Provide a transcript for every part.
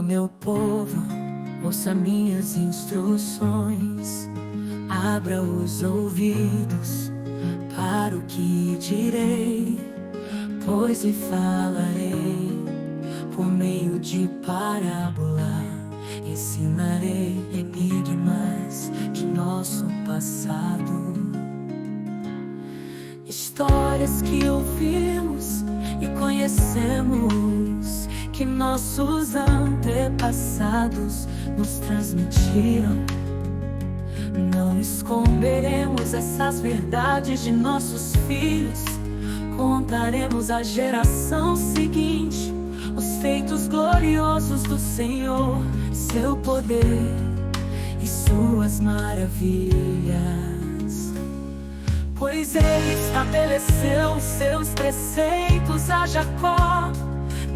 meu povo, ouça minhas instruções. Abra os ouvidos para o que direi, pois lhe falarei por meio de parábola. Ensinarei enigmas de nosso passado, histórias que ouvimos e conhecemos, que nossos antepassados nos transmitiram. Não esconderemos essas verdades de nossos filhos. Contaremos à geração seguinte os feitos gloriosos do Senhor, seu poder e suas maravilhas. Pois Ele estabeleceu seus preceitos a Jacó,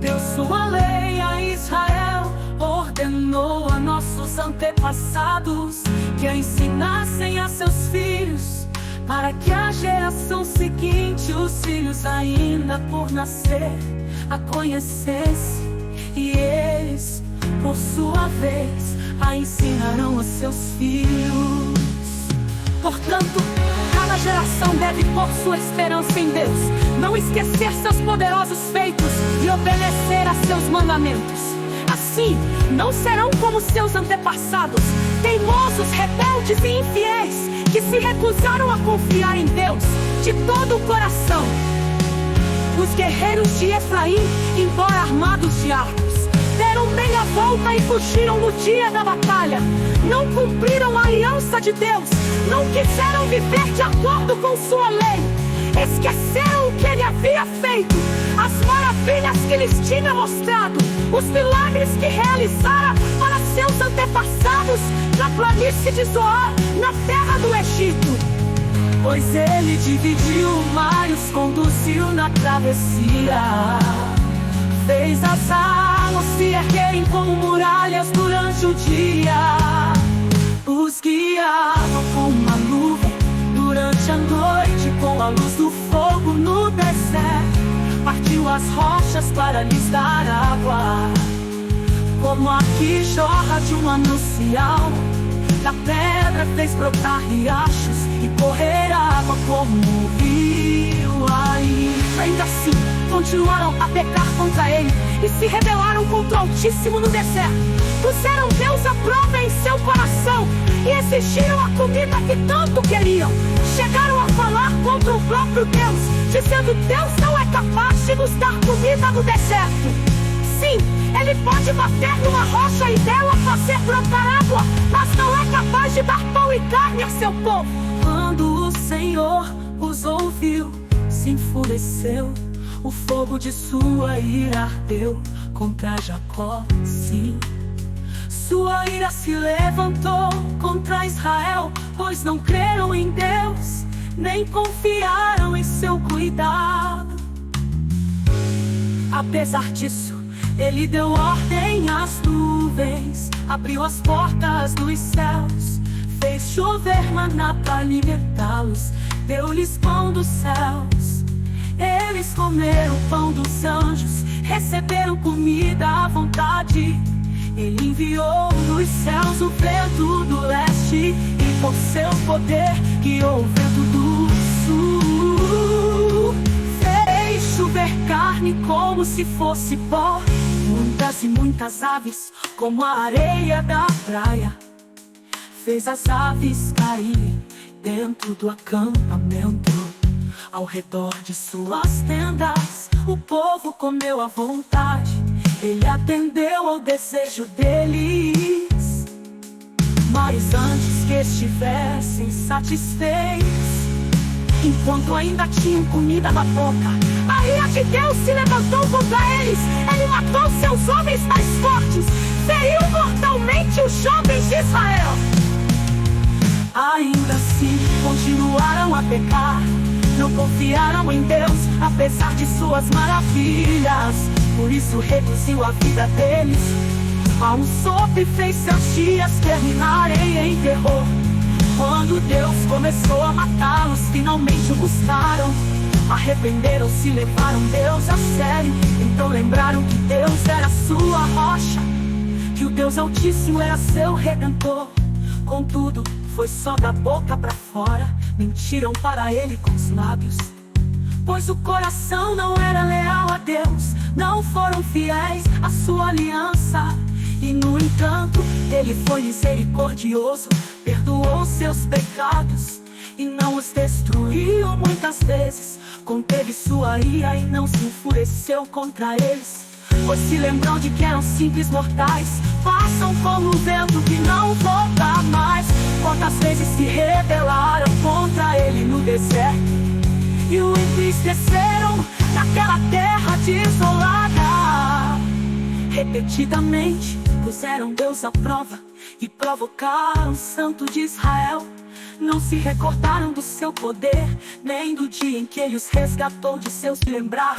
deu sua lei a Israel, ordenou a nossos antepassados que a ensinassem a seus filhos, para que a geração seguinte, os filhos ainda por nascer, a conhecesse, e eles, por sua vez, a ensinarão a seus filhos. Portanto, cada geração deve pôr sua esperança em Deus, não esquecer seus poderosos feitos e obedecer a seus mandamentos. Assim, não serão como seus antepassados, teimosos, rebeldes e infiéis, que se recusaram a confiar em Deus de todo o coração. Os guerreiros de Efraim, embora armados de arcos, deram meia volta e fugiram no dia da batalha. Não cumpriram a aliança de Deus, não quiseram viver de acordo com sua lei. Esqueceram o que Ele havia feito, as maravilhas que lhes tinha mostrado, os milagres que realizara para seus antepassados na planície de Zoar, na terra do Egito. Pois Ele dividiu o mar e os conduziu na travessia, fez as águas se erguerem como muralhas durante o dia, os guiava com uma nuvem durante a noite, com a luz do fogo no deserto. Partiu as rochas para lhes dar água, como a que jorra de um manancial. Da pedra fez brotar riachos e correr água como um rio. Ainda assim, continuaram a pecar contra Ele e se rebelaram contra o Altíssimo no deserto. Puseram Deus à prova em seu coração e exigiram a comida que tanto queriam. Chegaram a falar contra o próprio Deus, dizendo: Deus não é capaz de nos dar comida no deserto. Sim, Ele pode bater numa rocha e dela fazer brotar água, mas não é capaz de dar pão e carne a seu povo. Quando o Senhor os ouviu, se enfureceu, o fogo de sua ira ardeu contra Jacó, sim. Sua ira se levantou contra Israel, pois não creram em Deus, nem confiaram em seu cuidado. Apesar disso, Ele deu ordem às nuvens, abriu as portas dos céus, fez chover maná para alimentá-los, deu-lhes pão dos céus. Eles comeram o pão dos anjos, receberam comida à vontade. Ele enviou dos céus o vento do leste, e por seu poder guiou o vento do sul. Fez chover carne como se fosse pó, muitas e muitas aves como a areia da praia. Fez as aves caírem dentro do acampamento, ao redor de suas tendas o povo comeu à vontade. Ele atendeu ao desejo deles, mas antes que estivessem satisfeitos, enquanto ainda tinham comida na boca, a ira de Deus se levantou contra eles. Ele matou seus homens mais fortes, feriu mortalmente os jovens de Israel. Ainda assim continuaram a pecar, não confiaram em Deus, apesar de suas maravilhas. Por isso reduziu a vida deles a um sopro e fez seus dias terminarem em terror. Quando Deus começou a matá-los, finalmente o buscaram, arrependeram-se, levaram Deus a sério. Então lembraram que Deus era sua rocha, que o Deus Altíssimo era seu Redentor. Contudo, foi só da boca pra fora, mentiram para ele com os lábios, pois o coração não era leal a Deus, não foram fiéis à sua aliança. E no entanto, ele foi misericordioso, perdoou seus pecados e não os destruiu muitas vezes. Conteve sua ira e não se enfureceu contra eles, pois se lembram de que eram simples mortais. Passam como o vento que não volta mais. Quantas vezes se rebelaram contra ele no deserto e o entristeceram naquela terra desolada. Repetidamente puseram Deus à prova e provocaram o Santo de Israel. Não se recordaram do seu poder, nem do dia em que ele os resgatou de seus lembrar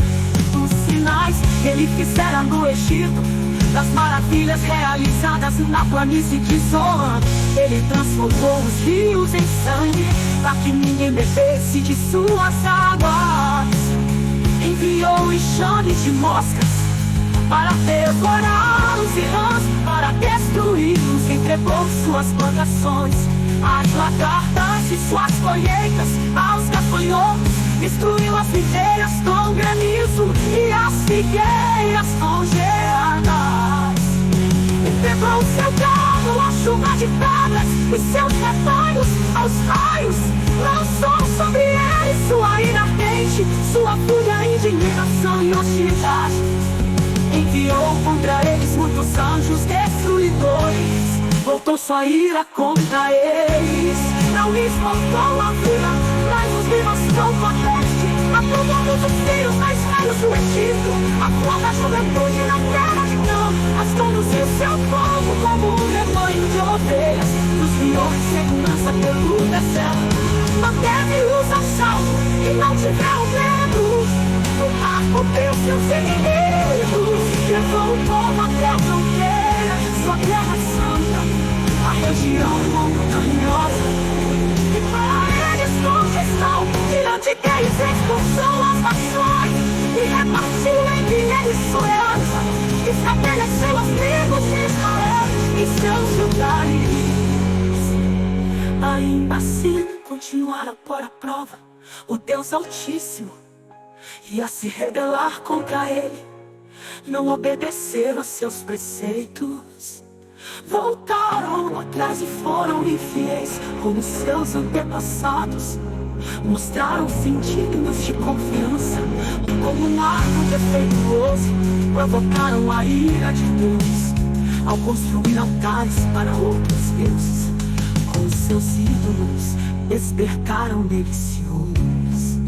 dos sinais que ele fizera no Egito, das maravilhas realizadas na planície de Zoan. Ele transformou os rios em sangue, para que ninguém bebesse de suas águas. Enviou enxames de moscas para devorar os irãs, para destruí-los. Entregou suas plantações às lagartas e suas colheitas aos gafanhotos. Destruiu as videiras com granizo e as figueiras congeladas. Entregou seu gado à chuva de pedras e seus rebanhos aos raios. Lançou sobre eles sua ira ardente, sua fúria, indignação e hostilidade. Enviou contra eles muitos anjos destruidores, voltou sua ira contra eles. Não lhes faltou a vida, mas os vivos com potente. Aprovou os filhos mais velhos do Egito, a flor da juventude na terra de Cã. Mas conduziu seu povo como um rebanho de ovelhas, nos guiou em segurança pelo deserto. Manteve-os a salvo e não tiveram medo. No mar conteu seus inimigos, levou o povo até a fronteira de sua terra santa, a região montanhosa. E para eles conquistou, diante deles expulsou as nações e repartiu entre eles sua herança. Estabeleceu as tribos de Israel e seus lugares. Ainda assim continuaram por a prova o Deus Altíssimo e a se rebelar contra ele. Não obedeceram a seus preceitos, voltaram atrás e foram infiéis como seus antepassados. Mostraram-se indignos de confiança, como um arco defeituoso. Provocaram a ira de Deus ao construir altares para outros deuses. Com os seus ídolos despertaram neles ciúmes.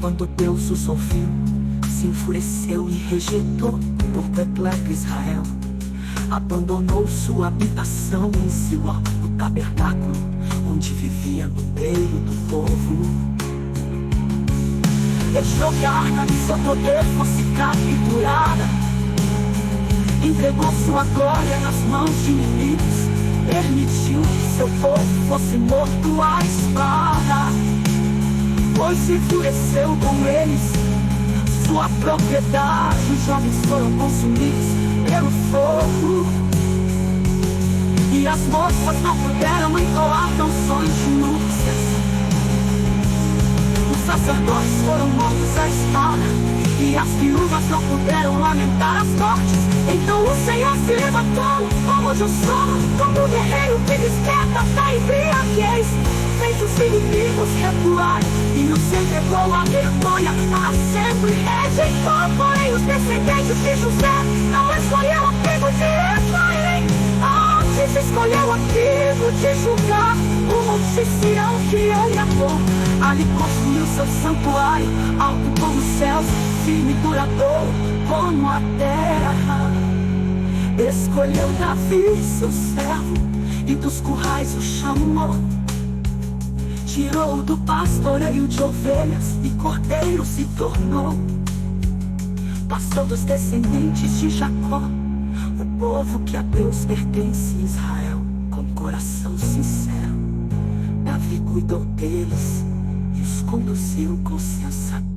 Quando Deus os ouviu, se enfureceu e rejeitou por perplexo Israel. Abandonou sua habitação em Siló, o tabernáculo onde vivia no meio do povo. Deixou que a arca de seu poder fosse capturada, entregou sua glória nas mãos de inimigos. Permitiu que seu povo fosse morto à espada, pois se enfureceu com eles. Sua propriedade, os jovens foram consumidos pelo fogo, e as moças não puderam entoar canções de núpcias. Os sacerdotes foram mortos à espada, e as viúvas não puderam lamentar as mortes. Então o Senhor se levantou como de um sono, como um guerreiro que desperta da embriaguez. Fez os inimigos recuarem e nos entregou a vergonha. A sempre rejeitou, porém os descendentes de José não escolheu a tribo de Efraim, antes escolheu a tribo de Judá, o monte Sião que ele amou. Ali construiu seu santuário, alto como os céus, firme e duradouro como a terra. Escolheu Davi, seu servo, e dos currais o chamou. Tirou do pastoreio de ovelhas e cordeiros se tornou pastor dos descendentes de Jacó, o povo que a Deus pertence, Israel, com coração sincero. Davi cuidou deles e os conduziu com sensato.